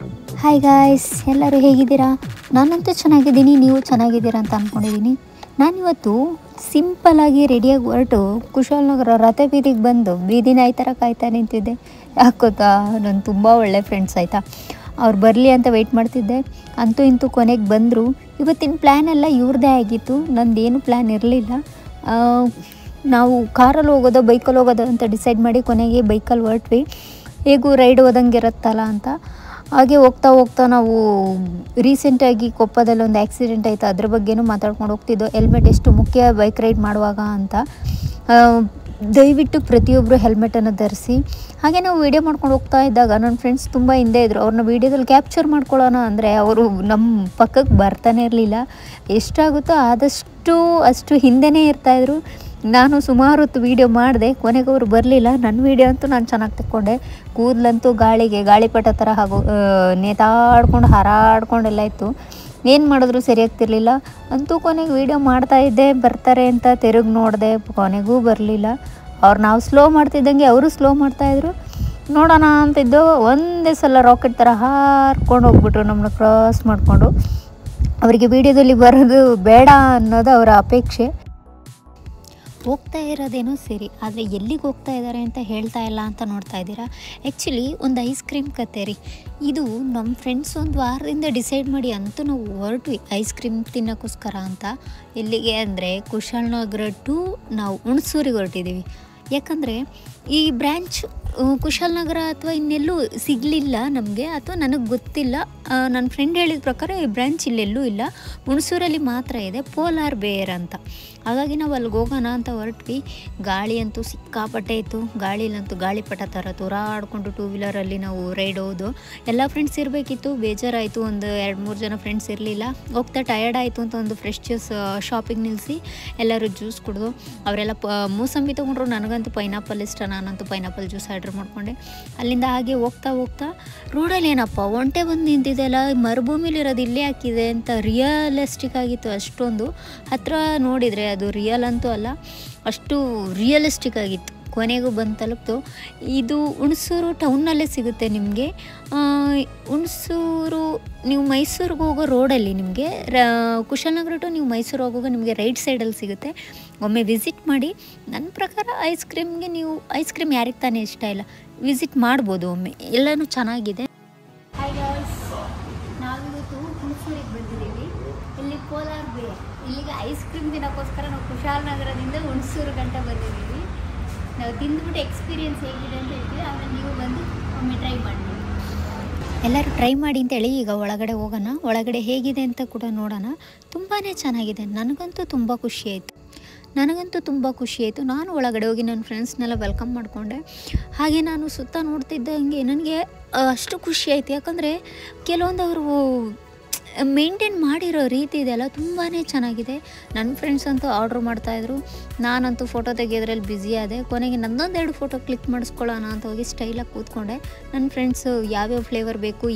Hi guys, ಎಲ್ಲರೂ ಹೇಗಿದ್ದೀರಾ? ನಾನಂತೂ ಚೆನ್ನಾಗಿದ್ದೀನಿ, ನೀವು ಚೆನ್ನಾಗಿದ್ದೀರಾ ಅಂತ ಅಂದ್ಕೊಂಡಿದ್ದೀನಿ. ನಾನಿವತ್ತು ಸಿಂಪಲ್ಲಾಗಿ ರೆಡಿಯಾಗಿ ಹೊರಟು ಕುಶಾಲನಗರ ರಥ ಬೀದಿಗೆ ಬಂದು ಬೀದಿ ನಾಯಿ ಥರ ಕಾಯ್ತಾ ನಿಂತಿದ್ದೆ. ಯಾಕೆ ಗೊತ್ತಾ, ನನ್ನ ತುಂಬ ಒಳ್ಳೆ ಫ್ರೆಂಡ್ಸ್ ಆಯಿತಾ, ಅವ್ರು ಬರಲಿ ಅಂತ ವೆಯ್ಟ್ ಮಾಡ್ತಿದ್ದೆ. ಅಂತೂ ಇಂತೂ ಕೊನೆಗೆ ಬಂದರು. ಇವತ್ತಿನ ಪ್ಲ್ಯಾನ್ ಎಲ್ಲ ಇವ್ರದ್ದೇ ಆಗಿತ್ತು, ನಂದೇನು ಪ್ಲ್ಯಾನ್ ಇರಲಿಲ್ಲ. ನಾವು ಕಾರಲ್ಲಿ ಹೋಗೋದೋ ಬೈಕಲ್ಲಿ ಹೋಗೋದೋ ಅಂತ ಡಿಸೈಡ್ ಮಾಡಿ ಕೊನೆಗೆ ಬೈಕಲ್ಲಿ ಹೊರಟ್ವಿ. ಹೇಗೂ ರೈಡ್ ಹೋದಂಗೆ ಇರುತ್ತಲ್ಲ ಅಂತ. ಹಾಗೆ ಹೋಗ್ತಾ ಹೋಗ್ತಾ ನಾವು ರೀಸೆಂಟಾಗಿ ಕೊಪ್ಪದಲ್ಲಿ ಒಂದು ಆ್ಯಕ್ಸಿಡೆಂಟ್ ಆಯಿತು, ಅದ್ರ ಬಗ್ಗೆನೂ ಮಾತಾಡ್ಕೊಂಡು ಹೋಗ್ತಿದ್ದೋ. ಹೆಲ್ಮೆಟ್ ಎಷ್ಟು ಮುಖ್ಯ ಬೈಕ್ ರೈಡ್ ಮಾಡುವಾಗ ಅಂತ. ದಯವಿಟ್ಟು ಪ್ರತಿಯೊಬ್ಬರು ಹೆಲ್ಮೆಟನ್ನು ಧರಿಸಿ. ಹಾಗೆ ನಾವು ವೀಡಿಯೋ ಮಾಡ್ಕೊಂಡು ಹೋಗ್ತಾ ಇದ್ದಾಗ ನನ್ನ ಫ್ರೆಂಡ್ಸ್ ತುಂಬ ಹಿಂದೆ ಇದ್ದರು. ಅವ್ರನ್ನ ವೀಡಿಯೋದಲ್ಲಿ ಕ್ಯಾಪ್ಚರ್ ಮಾಡ್ಕೊಳ್ಳೋಣ ಅಂದರೆ ಅವರು ನಮ್ಮ ಪಕ್ಕಕ್ಕೆ ಬರ್ತಾನೆ ಇರಲಿಲ್ಲ. ಎಷ್ಟಾಗುತ್ತೋ ಅಷ್ಟು ಹಿಂದೆನೇ ಇರ್ತಾಯಿದ್ರು. ನಾನು ಸುಮಾರು ಹೊತ್ತು ವೀಡಿಯೋ ಮಾಡಿದೆ, ಕೊನೆಗೆ ಅವರು ಬರಲಿಲ್ಲ. ನನ್ನ ವೀಡಿಯೋ ಅಂತೂ ನಾನು ಚೆನ್ನಾಗಿ ತಕ್ಕೊಂಡೆ. ಕೂದಲಂತೂ ಗಾಳಿಪಟ ಥರ ಹಾಗೂ ನೇತಾಡ್ಕೊಂಡು ಹಾರಾಡ್ಕೊಂಡೆಲ್ಲ ಇತ್ತು. ಏನು ಮಾಡಿದ್ರು ಸರಿಯಾಗ್ತಿರ್ಲಿಲ್ಲ. ಅಂತೂ ಕೊನೆಗೆ ವೀಡಿಯೋ ಮಾಡ್ತಾಯಿದ್ದೆ, ಬರ್ತಾರೆ ಅಂತ ತಿರುಗಿ ನೋಡಿದೆ, ಕೊನೆಗೂ ಬರಲಿಲ್ಲ. ನಾವು ಸ್ಲೋ ಮಾಡ್ತಿದ್ದಂಗೆ ಅವರು ಸ್ಲೋ ಮಾಡ್ತಾಯಿದ್ರು. ನೋಡೋಣ ಅಂತಿದ್ದು ಒಂದೇ ಸಲ ರಾಕೆಟ್ ಥರ ಹಾರ್ಕೊಂಡು ಹೋಗ್ಬಿಟ್ರು ನಮ್ಮನ್ನ ಕ್ರಾಸ್ ಮಾಡಿಕೊಂಡು. ಅವರಿಗೆ ವೀಡಿಯೋದಲ್ಲಿ ಬರೋದು ಬೇಡ ಅನ್ನೋದು ಅವರ ಅಪೇಕ್ಷೆ. ಹೋಗ್ತಾ ಇರೋದೇನೋ ಸರಿ, ಆದರೆ ಎಲ್ಲಿಗೆ ಹೋಗ್ತಾ ಇದ್ದಾರೆ ಅಂತ ಹೇಳ್ತಾ ಇಲ್ಲ ಅಂತ ನೋಡ್ತಾ ಇದ್ದೀರಾ. ಆ್ಯಕ್ಚುಲಿ ಒಂದು ಐಸ್ ಕ್ರೀಮ್ ಕತೆ ರೀ ಇದು. ನಮ್ಮ ಫ್ರೆಂಡ್ಸ್ ಒಂದು ವಾರದಿಂದ ಡಿಸೈಡ್ ಮಾಡಿ ಅಂತೂ ನಾವು ಹೊರಟ್ವಿ ಐಸ್ ಕ್ರೀಮ್ ತಿನ್ನೋಕ್ಕೋಸ್ಕರ ಅಂತ. ಎಲ್ಲಿಗೆ ಅಂದರೆ ಕುಶಾಲನಗರ ಟು ನಾವು ಹುಣಸೂರಿಗೆ ಹೊರಟಿದ್ದೀವಿ. ಯಾಕಂದರೆ ಈ ಬ್ರ್ಯಾಂಚ್ ಕುಶಾಲನಗರ ಅಥವಾ ಇನ್ನೆಲ್ಲೂ ಸಿಗಲಿಲ್ಲ ನಮಗೆ, ಅಥವಾ ನನಗೆ ಗೊತ್ತಿಲ್ಲ. ನನ್ನ ಫ್ರೆಂಡ್ ಹೇಳಿದ ಪ್ರಕಾರ ಈ ಬ್ರ್ಯಾಂಚ್ ಇಲ್ಲೆಲ್ಲೂ ಇಲ್ಲ, ಹುಣಸೂರಲ್ಲಿ ಮಾತ್ರ ಇದೆ, ಪೋಲಾರ್ ಬೇರ್ ಅಂತ. ಹಾಗಾಗಿ ನಾವು ಅಲ್ಲಿಗೆ ಹೋಗೋಣ ಅಂತ ಹೊರಟ್ವಿ. ಗಾಳಿ ಅಂತೂ ಸಿಕ್ಕಾಪಟ್ಟೆ ಇತ್ತು. ಗಾಳಿಲಂತೂ ಗಾಳಿಪಟ ಥರ ತೂರಾಡ್ಕೊಂಡು ಟೂ ವೀಲರಲ್ಲಿ ನಾವು ರೈಡ್ ಹೋದು. ಎಲ್ಲ ಫ್ರೆಂಡ್ಸ್ ಇರಬೇಕಿತ್ತು, ಬೇಜಾರಾಯಿತು. ಒಂದು 2-3 ಜನ ಫ್ರೆಂಡ್ಸ್ ಇರಲಿಲ್ಲ. ಹೋಗ್ತಾ ಟಯರ್ಡ್ ಆಯಿತು ಅಂತ ಒಂದು ಫ್ರೆಶ್ ಜ್ಯೂಸ್ ಶಾಪಿಗೆ ನಿಲ್ಲಿಸಿ ಎಲ್ಲರೂ ಜ್ಯೂಸ್ ಕುಡಿದು. ಅವರೆಲ್ಲ ಮೂಸಂಬಿ ತೊಗೊಂಡ್ರು, ನನಗಂತೂ ಪೈನಾಪಲ್ ಇಷ್ಟ, ನಾನಂತೂ ಪೈನಾಪಲ್ ಜ್ಯೂಸ್ ಆರ್ಡ್ರ್ ಮಾಡಿಕೊಂಡೆ. ಅಲ್ಲಿಂದ ಹಾಗೆ ಹೋಗ್ತಾ ರೋಡಲ್ಲಿ ಏನಪ್ಪ ಒಂಟೆ ಬಂದು ನಿಂತಿದೆಯಲ್ಲ, ಮರುಭೂಮಿಲಿರೋದು ಇಲ್ಲೇ ಹಾಕಿದೆ ಅಂತ ರಿಯಲಿಸ್ಟಿಕ್ ಆಗಿತ್ತು. ಅಷ್ಟೊಂದು ಹತ್ರ ನೋಡಿದರೆ ಅದು ರಿಯಲ್ ಅಂತೂ ಅಲ್ಲ, ಅಷ್ಟು ರಿಯಲಿಸ್ಟಿಕ್ ಆಗಿತ್ತು. ಕೊನೆಗೂ ಬಂದು ತಲುಪ್ತು. ಇದು ಹುಣಸೂರು ಟೌನ್ನಲ್ಲೇ ಸಿಗುತ್ತೆ ನಿಮಗೆ. ಹುಣಸೂರು ನೀವು ಮೈಸೂರಿಗೆ ಹೋಗೋ ರೋಡಲ್ಲಿ ನಿಮಗೆ ಕುಶಾಲನಗರ ಟು ನೀವು ಮೈಸೂರು ಹೋಗುವಾಗ ನಿಮಗೆ ರೈಟ್ ಸೈಡಲ್ಲಿ ಸಿಗುತ್ತೆ. ಒಮ್ಮೆ ವಿಸಿಟ್ ಮಾಡಿ. ನನ್ನ ಪ್ರಕಾರ ಐಸ್ ಕ್ರೀಮ್ ಯಾರಿಗೆ ತಾನೇ ಇಷ್ಟ ಇಲ್ಲ, ವಿಸಿಟ್ ಮಾಡ್ಬೋದು ಒಮ್ಮೆ, ಎಲ್ಲನೂ ಚೆನ್ನಾಗಿದೆ. ಹಾಯ್ ಗಾಯ್ಸ್, ನಾವಿವತ್ತು ಹುಣಸೂರಿಗೆ ಬಂದಿದ್ದೀವಿ. ಇಲ್ಲಿ ಪೋಲಾರ್ ಬೇರ್, ಇಲ್ಲಿಗೆ ಐಸ್ ಕ್ರೀಮ್ ತಿನ್ನೋಕ್ಕೋಸ್ಕರ ನಾವು ಕುಶಾಲನಗರದಿಂದ ಹುಣಸೂರು ಗಂಟ ಬಂದಿದ್ದೀವಿ. ನಾವು ತಿಂದ್ಬಿಟ್ಟು ಎಕ್ಸ್ಪೀರಿಯನ್ಸ್ ಹೇಗಿದೆ ಅಂತ ಹೇಳ್ತೀವಿ, ಆಮೇಲೆ ನೀವು ಬಂದು ಒಮ್ಮೆ ಟ್ರೈ ಮಾಡಿ. ಎಲ್ಲರೂ ಟ್ರೈ ಮಾಡಿ ಅಂತೇಳಿ ಈಗ ಒಳಗಡೆ ಹೋಗೋಣ. ಒಳಗಡೆ ಹೇಗಿದೆ ಅಂತ ಕೂಡ ನೋಡೋಣ. ತುಂಬಾ ಚೆನ್ನಾಗಿದೆ. ನನಗಂತೂ ತುಂಬ ಖುಷಿಯಾಯಿತು. ನಾನು ಒಳಗಡೆ ಹೋಗಿ ನನ್ನ ಫ್ರೆಂಡ್ಸ್ನೆಲ್ಲ ವೆಲ್ಕಮ್ ಮಾಡಿಕೊಂಡೆ. ಹಾಗೆ ನಾನು ಸುತ್ತ ನೋಡ್ತಿದ್ದಂಗೆ ನನಗೆ ಅಷ್ಟು ಖುಷಿಯಾಯಿತು. ಯಾಕಂದರೆ ಕೆಲವೊಂದು ಅವರು ಮೇಂಟೈನ್ ಮಾಡಿರೋ ರೀತಿ ಇದೆಯಲ್ಲ, ತುಂಬಾ ಚೆನ್ನಾಗಿದೆ. ನನ್ನ ಫ್ರೆಂಡ್ಸ್ ಅಂತೂ ಆರ್ಡ್ರ್ ಮಾಡ್ತಾಯಿದ್ರು, ನಾನಂತೂ ಫೋಟೋ ತೆಗೆಯೋದ್ರಲ್ಲಿ ಬ್ಯುಸಿ ಆದೆ. ಕೊನೆಗೆ ನನ್ನೊಂದೆರಡು ಫೋಟೋ ಕ್ಲಿಕ್ ಮಾಡಿಸ್ಕೊಳ್ಳೋಣ ಅಂತ ಹೋಗಿ ಸ್ಟೈಲಾಗಿ ಕೂತ್ಕೊಂಡೆ. ನನ್ನ ಫ್ರೆಂಡ್ಸು ಯಾವ್ಯಾವ ಫ್ಲೇವರ್ ಬೇಕು,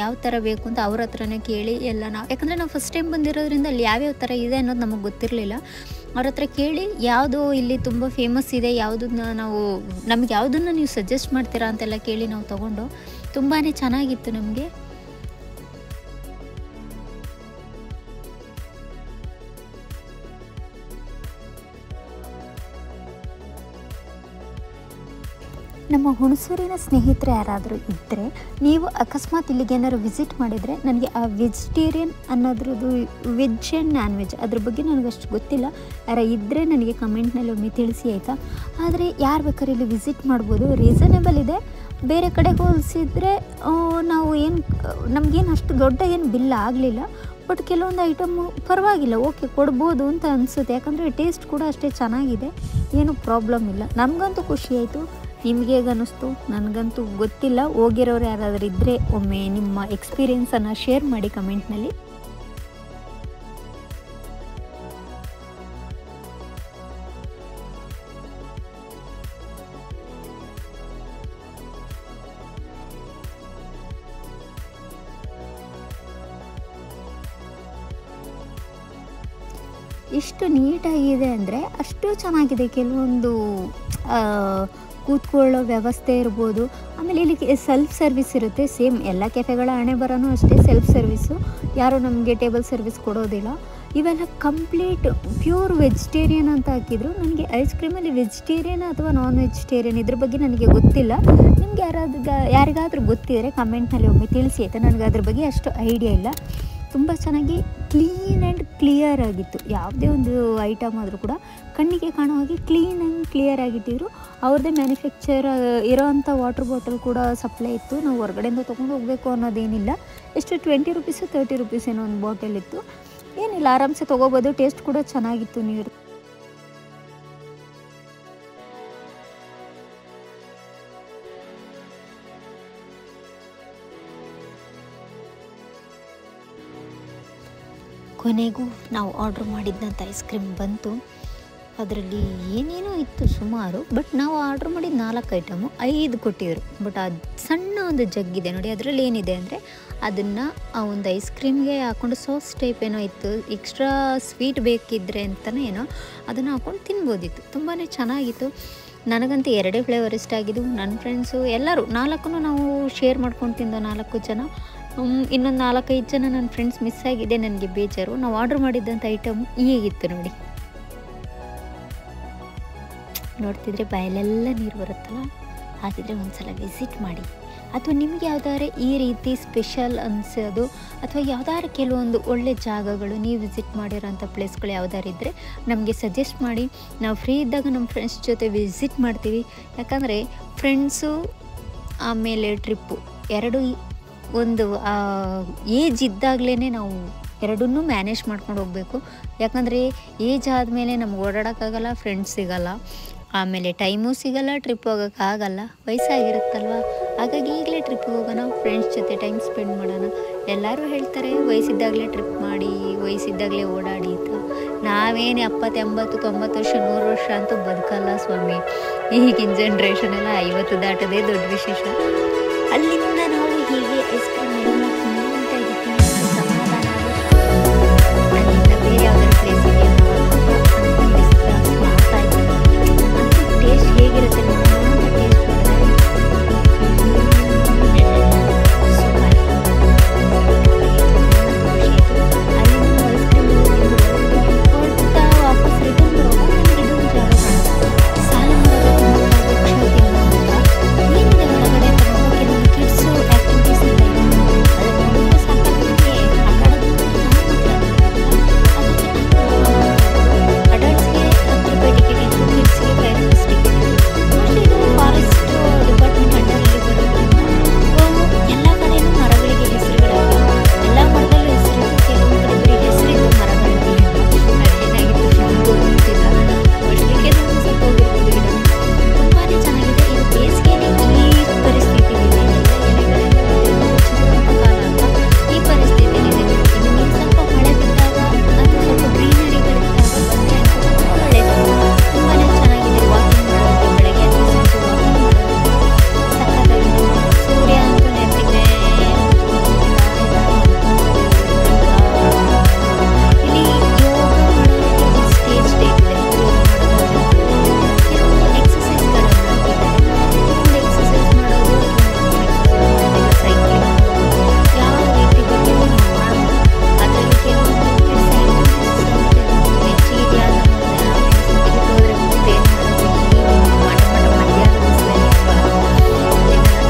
ಯಾವ ಥರ ಬೇಕು ಅಂತ ಅವ್ರ ಹತ್ರನೇ ಕೇಳಿ ಎಲ್ಲ ಯಾಕಂದರೆ ನಾವು ಫಸ್ಟ್ ಟೈಮ್ ಬಂದಿರೋದ್ರಿಂದ ಅಲ್ಲಿ ಯಾವ್ಯಾವ ಥರ ಇದೆ ಅನ್ನೋದು ನಮಗೆ ಗೊತ್ತಿರಲಿಲ್ಲ. ಅವ್ರ ಹತ್ರ ಕೇಳಿ ಯಾವುದು ಇಲ್ಲಿ ತುಂಬ ಫೇಮಸ್ ಇದೆ, ನಮಗೆ ಯಾವುದನ್ನು ನೀವು ಸಜೆಸ್ಟ್ ಮಾಡ್ತೀರಾ ಅಂತೆಲ್ಲ ಕೇಳಿ ನಾವು ತೊಗೊಂಡು. ತುಂಬಾ ಚೆನ್ನಾಗಿತ್ತು ನಮಗೆ. ನಮ್ಮ ಹುಣಸೂರಿನ ಸ್ನೇಹಿತರು ಯಾರಾದರೂ ಇದ್ದರೆ, ನೀವು ಅಕಸ್ಮಾತ್ ಇಲ್ಲಿಗೆ ಏನಾದ್ರು ವಿಸಿಟ್ ಮಾಡಿದರೆ, ನನಗೆ ಆ ವೆಜಿಟೇರಿಯನ್ ಅನ್ನೋದ್ರದ್ದು ವೆಜ್ ಆ್ಯಂಡ್ ನಾನ್ ವೆಜ್ ಅದ್ರ ಬಗ್ಗೆ ನನಗಷ್ಟು ಗೊತ್ತಿಲ್ಲ. ಯಾರ ಇದ್ದರೆ ನನಗೆ ಕಮೆಂಟ್ನಲ್ಲಿ ಒಮ್ಮೆ ತಿಳಿಸಿ ಆಯಿತಾ. ಆದರೆ ಯಾರು ಬೇಕಾದ್ರೆ ಇಲ್ಲಿ ವಿಸಿಟ್ ಮಾಡ್ಬೋದು, ರೀಸನೇಬಲ್ ಇದೆ. ಬೇರೆ ಕಡೆ ಹೋಲಿಸಿದರೆ ನಮಗೇನು ಅಷ್ಟು ದೊಡ್ಡ ಬಿಲ್ ಆಗಲಿಲ್ಲ. ಬಟ್ ಕೆಲವೊಂದು ಐಟಮು ಪರವಾಗಿಲ್ಲ, ಓಕೆ ಕೊಡ್ಬೋದು ಅಂತ ಅನಿಸುತ್ತೆ. ಯಾಕಂದರೆ ಟೇಸ್ಟ್ ಕೂಡ ಅಷ್ಟೇ ಚೆನ್ನಾಗಿದೆ, ಏನೂ ಪ್ರಾಬ್ಲಮ್ ಇಲ್ಲ. ನಮಗಂತೂ ಖುಷಿಯಾಯಿತು. ನಿಮಗೆ ಹೇಗೆ ಅನ್ನಿಸ್ತು ನನಗಂತೂ ಗೊತ್ತಿಲ್ಲ. ಹೋಗಿರೋರು ಯಾರಾದರೂ ಇದ್ದರೆ ಒಮ್ಮೆ ನಿಮ್ಮ ಎಕ್ಸ್ಪೀರಿಯೆನ್ಸನ್ನು ಶೇರ್ ಮಾಡಿ ಕಮೆಂಟ್ನಲ್ಲಿ. ಎಷ್ಟು ನೀಟಾಗಿದೆ ಅಂದರೆ ಅಷ್ಟು ಚೆನ್ನಾಗಿದೆ. ಕೆಲವೊಂದು ಕೂತ್ಕೊಳ್ಳೋ ವ್ಯವಸ್ಥೆ ಇರ್ಬೋದು. ಆಮೇಲೆ ಆಮೇಲೆ ಇಲ್ಲಿ ಸೆಲ್ಫ್ ಸರ್ವಿಸ್ ಇರುತ್ತೆ. ಸೇಮ್ ಎಲ್ಲ ಕೆಫೆಗಳ ಹಣೆ ಬರೋನು ಅಷ್ಟೇ, ಸೆಲ್ಫ್ ಸರ್ವಿಸು, ಯಾರು ನಮಗೆ ಟೇಬಲ್ ಸರ್ವಿಸ್ ಕೊಡೋದಿಲ್ಲ. ಇವೆಲ್ಲ ಕಂಪ್ಲೀಟ್ ಪ್ಯೂರ್ ವೆಜಿಟೇರಿಯನ್ ಅಂತ ಹಾಕಿದ್ರು. ನನಗೆ ಐಸ್ ಕ್ರೀಮಲ್ಲಿ ವೆಜಿಟೇರಿಯನ್ ಅಥವಾ ನಾನ್ ವೆಜಿಟೇರಿಯನ್ ಇದ್ರ ಬಗ್ಗೆ ನನಗೆ ಗೊತ್ತಿಲ್ಲ. ನಿಮ್ಗೆ ಯಾರಿಗಾದ್ರೂ ಗೊತ್ತಿದ್ದರೆ ಕಮೆಂಟ್ನಲ್ಲಿ ಒಮ್ಮೆ ತಿಳಿಸಿ ಆಯಿತಾ. ನನಗೆ ಅದ್ರ ಬಗ್ಗೆ ಅಷ್ಟು ಐಡಿಯಾ ಇಲ್ಲ. ತುಂಬ ಚೆನ್ನಾಗಿ ಕ್ಲೀನ್ ಆ್ಯಂಡ್ ಕ್ಲಿಯರ್ ಆಗಿತ್ತು. ಯಾವುದೇ ಒಂದು ಐಟಮ್ ಆದರೂ ಕೂಡ ಕಣ್ಣಿಗೆ ಕಾಣೋ ಹಾಗೆ ಕ್ಲೀನ್ ಆ್ಯಂಡ್ ಕ್ಲಿಯರ್ ಆಗಿಟ್ಟಿದ್ರು. ಅವ್ರದ್ದೇ ಮ್ಯಾನುಫ್ಯಾಕ್ಚರ್ ಇರೋವಂಥ ವಾಟರ್ ಬಾಟಲ್ ಕೂಡ ಸಪ್ಲೈ ಇತ್ತು. ನಾವು ಹೊರಗಡೆಯಿಂದ ತೊಗೊಂಡು ಹೋಗಬೇಕು ಅನ್ನೋದೇನಿಲ್ಲ. ಎಷ್ಟು 20 ರುಪೀಸು 30 ರುಪೀಸ್ ಏನೋ ಒಂದು ಬಾಟಲ್ ಇತ್ತು. ಏನಿಲ್ಲ, ಆರಾಮ್ಸೆ ತೊಗೋಬೋದು. ಟೇಸ್ಟ್ ಕೂಡ ಚೆನ್ನಾಗಿತ್ತು ನೀರು. ಕೊನೆಗೂ ನಾವು ಆರ್ಡ್ರ್ ಮಾಡಿದ್ದಂಥ ಐಸ್ ಕ್ರೀಮ್ ಬಂತು. ಅದರಲ್ಲಿ ಏನೇನೋ ಇತ್ತು ಸುಮಾರು, ಬಟ್ ನಾವು ಆರ್ಡ್ರ್ ಮಾಡಿದ 4 ಐಟಮು 5 ಕೊಟ್ಟಿದ್ರು. ಬಟ್ ಅದು ಸಣ್ಣ ಒಂದು ಜಗ್ಗಿದೆ ನೋಡಿ, ಅದರಲ್ಲಿ ಏನಿದೆ ಅಂದರೆ ಅದನ್ನು ಆ ಒಂದು ಐಸ್ ಕ್ರೀಮ್ಗೆ ಹಾಕ್ಕೊಂಡು ಸಾಸ್ ಟೈಪ್ ಏನೋ ಇತ್ತು, ಎಕ್ಸ್ಟ್ರಾ ಸ್ವೀಟ್ ಬೇಕಿದ್ರೆ ಅಂತಲೇ ಏನೋ ಅದನ್ನು ಹಾಕ್ಕೊಂಡು ತಿನ್ಬೋದಿತ್ತು. ತುಂಬಾ ಚೆನ್ನಾಗಿತ್ತು. ನನಗಂತೂ 2 ಫ್ಲೇವರ್ ಇಷ್ಟ ಆಗಿದ್ದು. ನನ್ನ ಫ್ರೆಂಡ್ಸು ಎಲ್ಲರೂ 4 ನಾವು ಶೇರ್ ಮಾಡ್ಕೊಂಡು ತಿಂದೋ 4 ಜನ. ಇನ್ನೊಂದು 4-5 ಜನ ನನ್ನ ಫ್ರೆಂಡ್ಸ್ ಮಿಸ್ ಆಗಿದೆ, ನನಗೆ ಬೇಜಾರು. ನಾವು ಆರ್ಡ್ರ್ ಮಾಡಿದ್ದಂಥ ಐಟಮ್ ಹೀಗಿತ್ತು ನೋಡಿ. ನೋಡ್ತಿದ್ರೆ ಬಾಯಲ್ಲೆಲ್ಲ ನೀರು ಬರುತ್ತಲ್ಲ. ಹಾಗಿದ್ರೆ ಒಂದ್ಸಲ ವಿಸಿಟ್ ಮಾಡಿ. ಅಥವಾ ನಿಮಗೆ ಯಾವ್ದಾದ್ರು ಈ ರೀತಿ ಸ್ಪೆಷಲ್ ಅನಿಸೋದು ಅಥವಾ ಯಾವ್ದಾದ್ರು ಕೆಲವೊಂದು ಒಳ್ಳೆ ಜಾಗಗಳು ನೀವು ವಿಸಿಟ್ ಮಾಡಿರೋಂಥ ಪ್ಲೇಸ್ಗಳು ಯಾವ್ದಾರು ಇದ್ದರೆ ನಮಗೆ ಸಜೆಸ್ಟ್ ಮಾಡಿ. ನಾವು ಫ್ರೀ ಇದ್ದಾಗ ನಮ್ಮ ಫ್ರೆಂಡ್ಸ್ ಜೊತೆ ವಿಸಿಟ್ ಮಾಡ್ತೀವಿ. ಯಾಕಂದರೆ ಫ್ರೆಂಡ್ಸು ಆಮೇಲೆ ಟ್ರಿಪ್ಪು ಎರಡೂ ಒಂದು ಏಜ್ ಇದ್ದಾಗಲೇ ನಾವು ಎರಡನ್ನೂ ಮ್ಯಾನೇಜ್ ಮಾಡ್ಕೊಂಡು ಹೋಗಬೇಕು. ಯಾಕಂದರೆ ಏಜ್ ಆದಮೇಲೆ ನಮ್ಗೆ ಓಡಾಡೋಕ್ಕಾಗಲ್ಲ, ಫ್ರೆಂಡ್ಸ್ ಸಿಗಲ್ಲ, ಆಮೇಲೆ ಟೈಮೂ ಸಿಗಲ್ಲ, ಟ್ರಿಪ್ ಹೋಗೋಕ್ಕಾಗಲ್ಲ, ವಯಸ್ಸಾಗಿರುತ್ತಲ್ವ. ಹಾಗಾಗಿ ಈಗಲೇ ಟ್ರಿಪ್ಪಿಗೆ ಹೋಗೋಣ, ಫ್ರೆಂಡ್ಸ್ ಜೊತೆ ಟೈಮ್ ಸ್ಪೆಂಡ್ ಮಾಡೋಣ. ಎಲ್ಲರೂ ಹೇಳ್ತಾರೆ ವಯಸ್ಸಿದ್ದಾಗಲೇ ಟ್ರಿಪ್ ಮಾಡಿ, ವಯಸ್ಸಿದ್ದಾಗಲೇ ಓಡಾಡಿ ಅಂತ. ನಾವೇನು 70, 80, 90 ವರ್ಷ 100 ವರ್ಷ ಅಂತೂ ಬದುಕಲ್ಲ ಸ್ವಾಮಿ. ಈಗಿನ ಜನ್ರೇಷನ್ ಎಲ್ಲ 50 ದಾಟೋದೇ ದೊಡ್ಡ ವಿಶೇಷ. ಅಲ್ಲಿಂದ ನಾವು ಹೀಗೆ ಐಸ್ ಕ್ರೀಮ್ ನೀಟಾಗಿತ್ತು, ಸಮಾಧಾನ. ಅಲ್ಲಿಂದ ಬೇರೆ ಯಾವ್ದಾದ್ರು ಪ್ಲೇಸಿಗೆ ಟೇಸ್ಟ್ ಹೇಗಿರುತ್ತೆ ಟೇಸ್ಟ್ ವಾಪಸ್ ರಿಟರ್ನ್ ಬರುವಾಗ ನನಗೆ ಇದೊಂದು ಜಾಗ ಸಾಲ ಏನಿದೆ ಒಳಗಡೆ ಕೆಲವೊಂದು ಕಿಡ್ಸು ಆ್ಯಕ್ಟಿವಿಟೀಸ್ ಇದೆ. ಅದನ್ನು ಸಾಕಾಗಿ ಅಡಲ್ಟ್ಸ್ಗೆ 10 ರೂಪಾಯಿ ಟಿಕೆಟ್ ಇತ್ತು, ಕಿಡ್ಸ್ಗೆ 5 ರೂಪೀಸ್ ಟಿಕೆಟ್ ಇತ್ತು. ಮೋಸ್ಟ್ಲಿ ಇದು ಫಾರೆಸ್ಟ್ ಡಿಪಾರ್ಟ್ಮೆಂಟ್ ಅಂಡರಲ್ಲಿ ಬರೋದ್ರಿಂದ ಎಲ್ಲ ಕಡೆಯೂ ಮರಗಳಿಗೆ ಹೆಸರುಗಳಿವೆ. ಎಲ್ಲ ಮರದಲ್ಲೂ ಹೆಸರಿತ್ತು, ಕೆಲವೊಂದು ಕಡೆ ಬರೀ ಹೆಸರಿತ್ತು, ಮರಗಳಿಗೆ ಅದೇನಾಗಿತ್ತು ನಮಗೂ ಗೊತ್ತಿಲ್ಲ. ಮೋಸ್ಟ್ಲಿ ಕೆಲವೊಂದು ಸ್ವಲ್ಪ ಹೋಗಿರ್ಬೋದು ಗಿಡ. ತುಂಬಾ ಚೆನ್ನಾಗಿದೆ. ಇದು ಬೇಸಿಗೆಯಲ್ಲಿ ಈ ಪರಿಸ್ಥಿತಿಲಿದೆ. ಈ ಪರಿಸ್ಥಿತಿಲಿದೆ. ಇನ್ನು ನೀವು ಸ್ವಲ್ಪ ಮಳೆ ಬಿದ್ದಾಗ ಅಥವಾ ಸ್ವಲ್ಪ ಗ್ರೀನರಿಗಳಿದ್ದಾಗ ಬಂದರೆ ಒಳ್ಳೆಯದು. ತುಂಬಾ ಚೆನ್ನಾಗಿದೆ. ವಾಕಿಂಗ್ ಮಾಡೋದು ಬೆಳಗ್ಗೆ ಅಥವಾ ಸಂಜೆ ವಾಕಿಂಗ್ ಮಾಡೋದು ಸಖತ್ತಾಗಿದೆ. ಸೂರ್ಯ ಅಂತೂ ನೆನಪಿದೆ. ಇಲ್ಲಿ ಯೋಗ ಮಾಡೋದಕ್ಕೆ ಸ್ಟೇಜ್ ಟೈಪ್ ಇದೆ. ಯೋಗ ಮಾಡೋದು ಕೆಲವೊಂದು ಎಕ್ಸಸೈಸ್ಗಳನ್ನು ಹಾಕಿದ್ದಾರೆ. ಕೆಲವೊಂದು ಎಕ್ಸಸೈಸ್ ಮಾಡೋದು, ಸೈಕ್ಲಿಂಗ್ ಯಾವ ರೀತಿ ಬಗ್ಗೆ ನಾವು ಮಾಡ್ಬೋದು. ಅದರಲ್ಲಿ ಕೆಲವೊಂದು ಹೆಚ್ಚಿಗೆ ಯಾರು ಹೋದರೆ ಮತ್ತೇನು ಮಾಡೋದು, ಮಧ್ಯಾಹ್ನ ಬಿಸಿಲಲ್ಲಿ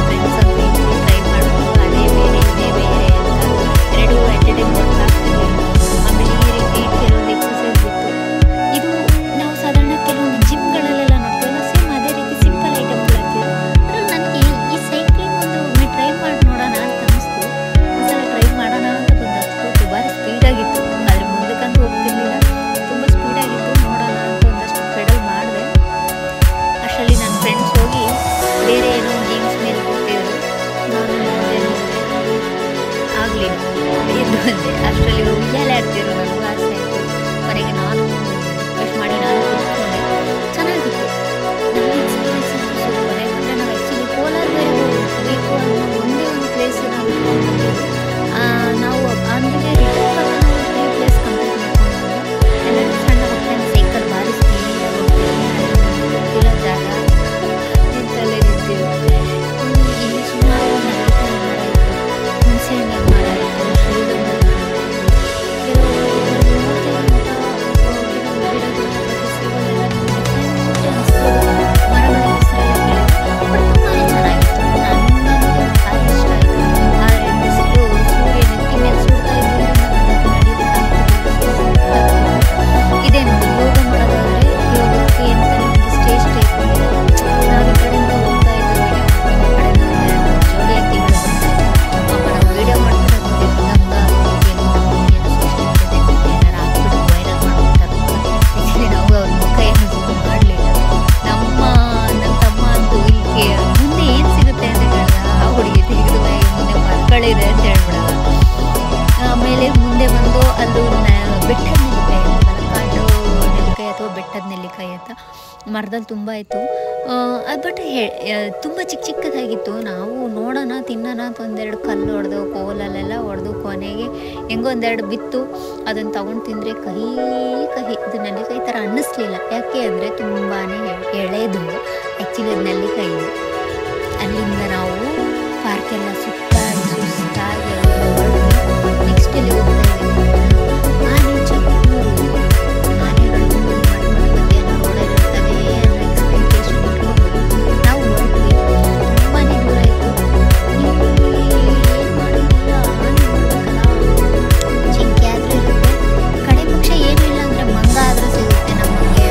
ಫ್ರೆಂಡ್ಸ್ ಅಂತ ಟ್ರೈ ಮಾಡೋದು, ಅದೇ ಬೇರೆ ಇದೇ ಬೇರೆ ಅಂತ ಎರಡೂ ಎಂಟರ್ಟೈನ್ಮೆಂಟ್ ಆಗ್ತದೆ. ಆಮೇಲೆ ಈ ರೀತಿ ಕೆಲವೊಂದು ಎಕ್ಸಸೈಸ್ ಇತ್ತು. ಇದು ನಾವು ಸಾಧಾರಣ ಕೆಲವೊಂದು ಜಿಮ್ಗಳಲ್ಲೆಲ್ಲ ನೋಡ್ತೀವಲ್ಲ, ಸೇಮ್ ಅದೇ ರೀತಿ ಸಿಂಪಲ್ ಐಟಮ್ಗಳಾಗ್ತಿದೆ. ಅದರಲ್ಲಿ ನನಗೆ ಈ ಸೈಕ್ಲಿಂಗ್ ಒಂದು ಟ್ರೈ ಮಾಡಿ ನೋಡೋಣ ಅಂತ ಅನ್ನಿಸ್ತು. ಒಂದ್ಸಲ ಟ್ರೈ ಮಾಡೋಣ ಅಂತ ಬಂದಷ್ಟು ದುಬಾರಿ ಸ್ಪೀಡಾಗಿತ್ತು. ಆದರೆ ಮುಂದಕ್ಕಂತೂ ಹೋಗ್ತಿರ್ಲಿಲ್ಲ, ತುಂಬ ಸ್ಪೀಡಾಗಿತ್ತು. ನೋಡೋಣ ಅಂತ ಒಂದಷ್ಟು ಪೆಡಲ್ ಮಾಡಿದೆ. ಅಷ್ಟರಲ್ಲಿ ನನ್ನ ಫ್ರೆಂಡ್ಸ್ ಹೋಗಿ ಬೇರೆ ಏನೋ ಗೇಮ್ಸ್ ಮೇಲೆ ಹೋಗ್ತಿದ್ರು. ನಾನು ಆಗಲಿಲ್ಲ, ಎದ್ದು ಬಂದೆ. ಅಷ್ಟರಲ್ಲಿ ಉಯ್ಯಾಲೆ ಆಡ್ತಿದ್ರು. ನನಗೂ ಆಸೆ ಆಯಿತು. ಕೊನೆಗೆ ನಾನು ರಿಕ್ವೆಸ್ಟ್ ಮಾಡಿ ನಾನು ಕೂತ್ಕೊಂಡೆ. ಚೆನ್ನಾಗಿತ್ತು. ನನ್ನ ಎಕ್ಸ್ಪೀರಿಯನ್ಸ್ ಅಂತೂ ಸೂಪರ್. ಯಾಕಂದರೆ ನಾವು ಆ್ಯಕ್ಚುಲಿ ಕೋಲಾರ ಬೇರೆ ಹೋಗಬೇಕು ಅನ್ನೋ ಒಂದೇ ಒಂದು ಪ್ಲೇಸ್ ನಾವು ಇಟ್ಕೊಂಡಿದ್ದೀವಿ. ನಾವು ಆಮೇಲೆ ರಿಟರ್ನ್ ಪ್ಲೇಸ್ ಕಂಪ್ಲೀಟ್ ಮಾಡ್ಕೊಂಡು ಎಲ್ಲರೂ ಸಣ್ಣ ಮಕ್ಕಳನ್ನ ಸೈಕಲ್ ಭಾರಿ ಸ್ಪೀಡಾಗಿ ಹೋಗ್ತೀವಿ. ಗೊತ್ತಿರೋ ಜಾಗ ನಿಂತಲ್ಲೇ ನಿಂತಿರುತ್ತೆ. ಈ ಬೆಟ್ಟದ ನೆಲ್ಲಿಕಾಯಿ ಅಂತಲ್ಲ, ಕಾಡು ನೆಲ್ಲಿಕಾಯಿ ಅಥವಾ ಬೆಟ್ಟದ ನೆಲ್ಲಿಕಾಯಿ ಅಂತ ಮರದಲ್ಲಿ ತುಂಬ ಇತ್ತು. ಅದು ಬಟ್ ತುಂಬ ಚಿಕ್ಕ ಚಿಕ್ಕದಾಗಿತ್ತು. ನಾವು ನೋಡೋಣ ತಿನ್ನೋಣ ಅಂತ ಒಂದೆರಡು ಕಲ್ಲು ಹೊಡೆದು ಕೋಲಲ್ಲೆಲ್ಲ ಹೊಡೆದು ಕೊನೆಗೆ ಹೆಂಗೋ ಒಂದೆರಡು ಬಿತ್ತು. ಅದನ್ನು ತೊಗೊಂಡು ತಿಂದರೆ ಕಹಿ ಕಹಿ. ಇದು ನೆಲ್ಲಿಕಾಯಿ ಥರ ಅನ್ನಿಸ್ಲಿಲ್ಲ. ಯಾಕೆ ಅಂದರೆ ತುಂಬಾ ಎಳೆದು. ಆ್ಯಕ್ಚುಲಿ ಅದು ನೆಲ್ಲಿಕಾಯಿ. ಅಲ್ಲಿಂದ ನಾವು ಪಾರ್ಕೆಲ್ಲ ಸುತ್ತಾಗಿ ಸುಸ್ತಾಗಿ ನೆಕ್ಸ್ಟ್ ಇಲ್ಲಿ ಹೋಗ್ತಾ ಇದ್ದೀವಿ. ಆನೆ ಚಕ್ಕೂರು, ಆನೆಗಳು ಮಧ್ಯೆ ರೋಡಲ್ಲಿರ್ತವೆ ಅನ್ನೋ ಎಕ್ಸ್ಪೆಕ್ಟೇಷನ್ ಇಟ್ಕೊಂಡು ನಾವು ಹೊರಟ್ವಿ. ತುಂಬಾ ದೂರ ಇತ್ತು. ನೀವು ಏನು ಮಾಡೋದಿಲ್ಲ, ಆನೆ ನೋಡ್ಬೇಕಲ್ಲ, ಜಿಂಕೆ ಆದರೂ ಇರುತ್ತೆ, ಕಡೆ ಪಕ್ಷ ಏನೂ ಇಲ್ಲ ಅಂದರೆ ಮಂಗ ಆದರೂ ಸಿಗುತ್ತೆ ನಮಗೆ.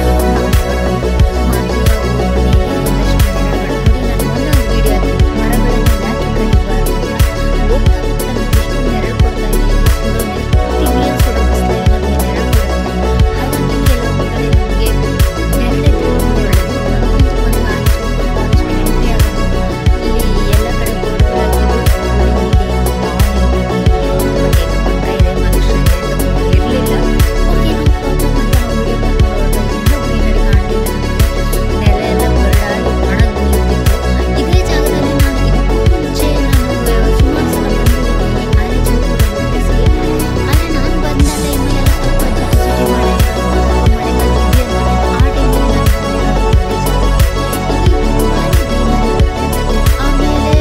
ಸುಮಾರು ದೂರ ಹೋಗಿ ಒಂದಷ್ಟು ನೆರಳುಗಳು ನೋಡಿ. ನಾನು ಒಂದೊಂದು ವೀಡಿಯೋ ಹಾಕ್ತೀನಿ, ಮರಗಳನ್ನು ಯಾಕೆ ಕಡಿಬಾರ್ದು ಅಂತ. ಹೋಗ್ತಾ ಹೋಗ್ತಾ ನಮ್ಗೆ ಎಷ್ಟು ನೆರಳು ಕೊಡ್ತಾ ಇದೆ, ಸುಡೋನೆ ತಿಂಗಳು ಸುಡೋ ಬಸ್ತಾ ಇದೆ, ನಮಗೆ ನೆರಳು ಕೊಡುತ್ತೆ. ಹಾಗಾಗಿ ಕೆಲವೊಂದು ಕಡೆ ನಮಗೆ ನೆರಳಿದ್ರೆ ಒಳ್ಳೆಯದು. ನನಗಂತೂ ಒಂದು ಆಚೆ ಫಾರೆಸ್ಟ್ ಎಂಟ್ರಿ ಆಗೋದು, ಇಲ್ಲಿ ಎಲ್ಲ ಕಡೆ ಬೋರ್ಡ್ ಇದೆ, ಮನುಷ್ಯ ಇದೆ ಅಂತ ಇರಲಿಲ್ಲ. ಓಕೆ, ನೋ ಪ್ರಾಬ್ಲಮ್ ಅಂತ ನಾವು ವಿಡಿಯೋ ಮಾಡ್ಕೊಂಡು ಇನ್ನೂ ಗ್ರೀನರಿ ಕಾಣಲಿಲ್ಲ ನಮಗೆ. ನೆಲ ಎಲ್ಲ ಬರಡಾಗಿ ಒಣಗಿ ನಿಂತಿತ್ತು. ಇದೇ ಜಾಗದಲ್ಲಿ ನಾನು ಇದಕ್ಕೂ ಮುಂಚೆ ನಾನು ಸುಮಾರು ಸಲ ಬಂದಿದ್ದೀನಿ ಆನೆ ಚೌಕೂರು ಪ್ಲೇಸ್ಗೆ. ಆದರೆ ನಾನು ಬಂದ ಟೈಮಲ್ಲೆಲ್ಲ ಸ್ವಲ್ಪ ಜಿಟಿ ಮಳೆ, ಸ್ವಲ್ಪ ಮಳೆಗಾಲ ಇದೆ ಅಂತ ಆ ಟೈಮಲ್ಲಿ ನಾನು ಬಂದಿರೋದು ಇಲ್ಲಿ ತುಂಬಾ ಗ್ರೀನರಿ ಇರುತ್ತೆ. ಆಮೇಲೆ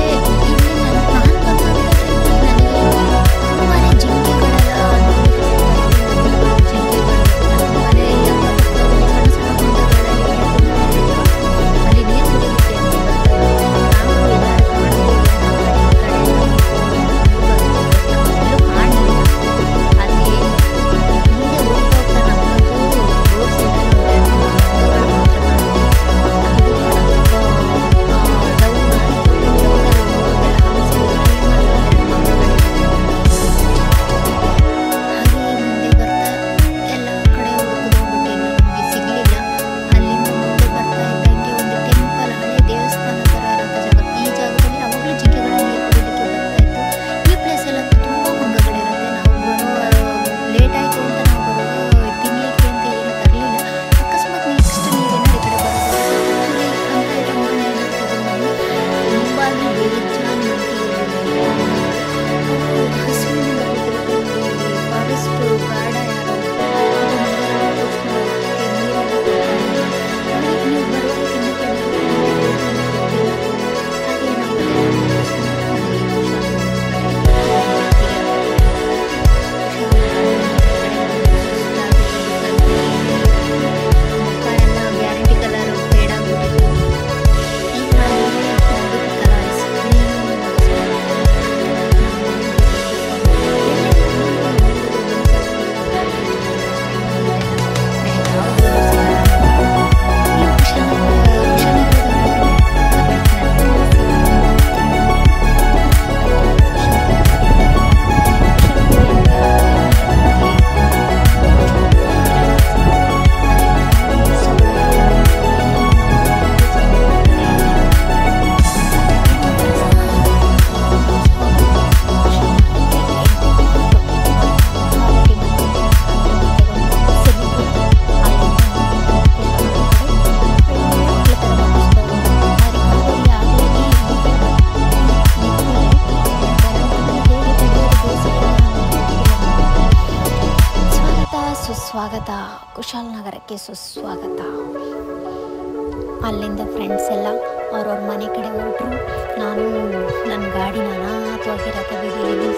ಇಲ್ಲಿ ನಾನು ಬಂದಂಥ ಟೈಮಲ್ಲಿ ನನಗೆ ತುಂಬಾ ಜಿಂಕೆಗಳೆಲ್ಲ ನೋಡಲಿಕ್ಕೆ ಸಿಗ್ತಾ ಇತ್ತು. ಜಿಂಕೆಗಳು ನಮ್ಮ ಮನೆ ಅಕ್ಕಪಕ್ಕ ಸಣ್ಣ ಸಣ್ಣ ಗುಂಡಗಳಲ್ಲಿ ಅಲ್ಲಿ ನೀರು ಕುಡಿಲಿಕ್ಕೆ ಅಂತ ಬರ್ತಾ ಇತ್ತು. ನಾವು ಎಲ್ಲರೂ ಕಾಣ್ತೀವಿ, ಎಲ್ಲೂ ಕಾಣಲಿಲ್ಲ. ಅಲ್ಲಿ ಮುಂದೆ ಹೋಗ್ತಾ ಹೋಗ್ತಾ ನಮ್ಮದು ರೋಡ್ ಸೈಡಲ್ಲಿ ಒಂದೆರಡು ಮಂಗಗಳು ಮಾತ್ರ ಕಾಣ್ತೀವಿ. ನಮಗೂ ಡೌನ್ ಆಯಿತು. ಡೌನಲ್ಲಿ ಹೋಗುವಾಗೆಲ್ಲ ಹಂಸಿಗಳು ಅಲ್ಲಿ ಮಾತ್ರ ಒಂದೆರಡು ಮಂಗಗಳಿವೆ. ಹಾಗೆ ಮುಂದೆ ಬರ್ತಾ ಎಲ್ಲ ಕಡೆ ಹುಡುಕಿದ್ರು ಬಟ್ ಎಲ್ಲೂ ನಮಗೆ ಸಿಗಲಿಲ್ಲ. ಅಲ್ಲಿಂದ ಮುಂದೆ ಬರ್ತಾ ಇದ್ದಂಗೆ ಒಂದು ಟೆಂಪಲ್, ಹಳೆ ದೇವಸ್ಥಾನ ಥರ ಇರೋಂಥ ಜಾಗ. ಈ ಜಾಗದಲ್ಲಿ ಯಾವಾಗಲೂ ಜಿಂಕೆಗಳು ನೀರು ಕುಡಿಲಿಕ್ಕೆ ಬರ್ತಾ ಇತ್ತು. ಈ ಪ್ಲೇಸಲ್ಲಂತೂ ತುಂಬ ಮಂಗಗಳಿರುತ್ತೆ. ನಾವು ಲೇಟ್ ಆಯಿತು ಅಂತ ನಾವು ಬರೋದು ತಿನ್ನಲಿಕ್ಕೆ ಅಂತ ಏನು ತರಲಿಲ್ಲ. ಅಕಸ್ಮಾತ್ ನೆಕ್ಸ್ಟ್ ನೀವೇನಾರು ಈ ಕಡೆ ಬರೋದು ಅಂತ ಇರೋ ನಾನು ತುಂಬ ಬೇಜಾನ್ ಹಸುವಿನಿಂದ ಬಿದ್ದಿರುತ್ತೆ. ಫಾರೆಸ್ಟ್ ಗಾರ್ಡ ಯಾರೋ ಮಂಗಗಳನ್ನ ತೋರಿಸ್ಕೊಂಡು ಹೋಗೋಕ್ಕೆ ನೀರೆಲ್ಲ ಕೊಡ್ತಾರೆ. ನೋಡಿ, ನೀವು ಬರುವಾಗ ತಿನ್ನಕ್ಕೆ ಹಾಗೆ ನಾವು ಮುಖ ಎಲ್ಲ ಗ್ಯಾರಂಟಿ ಕಲರ್ ಫೇಡ್ ಆಗಿಬಿಟ್ಟಿತ್ತು. ಏನು ಮಾಡಿದ್ರೆ ಹೋಗುತ್ತಲ್ಲ ಐಸ್ ಕ್ರೀಮ್ ಸುಸ್ವಾಗತ, ಕುಶಾಲನಗರಕ್ಕೆ ಸುಸ್ವಾಗತ. ಅಲ್ಲಿಂದ ಫ್ರೆಂಡ್ಸ್ ಎಲ್ಲ ಅವ್ರವ್ರ ಮನೆ ಕಡೆ ಹೊರಟರು. ನಾನು ನನ್ನ ಗಾಡಿನ ಅನಾಥವಾಗಿ ರಥ ಬೀದಿಯಲ್ಲಿ